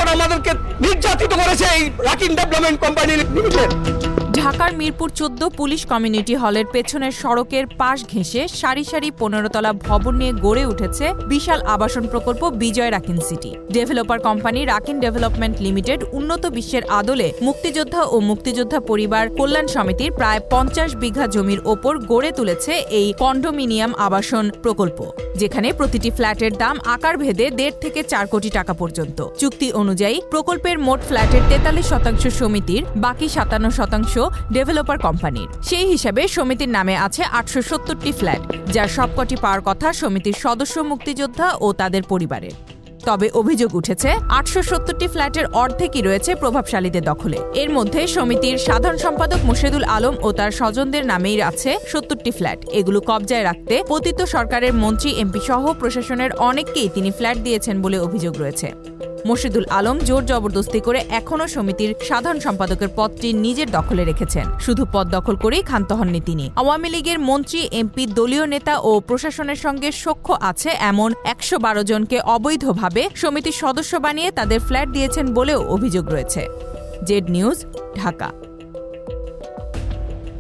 সরকার আমাদেরকে নির্যাতিত করেছে এই রাকিন ডেভেলপমেন্ট কোম্পানি লিমিটেড। ঢাকার মিরপুর 14 পুলিশ কমিউনিটি হলের পেছনের সড়কের পাশ ঘেঁষে সারি সারি 15 তলা ভবন নিয়ে গড়ে উঠেছে বিশাল আবাসন প্রকল্প Bijoy Rakin city. Developer company Rakin development limited উন্নত বিশ্বের আদলে মুক্তিযোদ্ধা ও মুক্তিযোদ্ধা পরিবার কল্যাণ সমিতির প্রায় 50 বিঘা জমির ওপর গড়ে তুলেছে এই কন্ডোমিনিয়াম আবাসন প্রকল্প, যেখানে প্রতিটি ফ্ল্যাটের দাম আকার ভেদে 1.5 থেকে 4 কোটি টাকা পর্যন্ত। চুক্তি অনুযায়ী প্রকল্পের মোট ফ্ল্যাটের 43% সমিতির, বাকি 57% ডেভেলপার কোম্পানির। সেই হিসাবে সমিতির নামে আছে 870টি ফ্ল্যাট, যার সবকটি পাওয়ার কথা সমিতির সদস্য মুক্তিযোদ্ধা ও তাদের পরিবারের। তবে অভিযোগ উঠেছে 870টি ফ্ল্যাটের অর্ধেকই রয়েছে প্রভাবশালীদের দখলে। এর মধ্যে সমিতির সাধারণ সম্পাদক মোর্শেদুল আলম ও তার স্বজনদের নামেই আছে 70টি ফ্ল্যাট। এগুলো কবজায় রাখতে পতিত সরকারের মন্ত্রী, এমপি সহ প্রশাসনের অনেককেই তিনি ফ্ল্যাট দিয়েছেন বলে অভিযোগ রয়েছে। মোর্শেদুল আলম জোর জবরদস্তি করে এখনও সমিতির সাধারণ সম্পাদকের পদটি নিজের দখলে রেখেছেন। শুধু পদ দখল করেই ক্ষান্ত হননি তিনি। আওয়ামী লীগের মন্ত্রী, এমপি, দলীয় নেতা ও প্রশাসনের সঙ্গে সখ্য আছে এমন 112 জনকে অবৈধভাবে সমিতির সদস্য বানিয়ে তাদের ফ্ল্যাট দিয়েছেন বলেও অভিযোগ রয়েছে। Z news, Dhaka.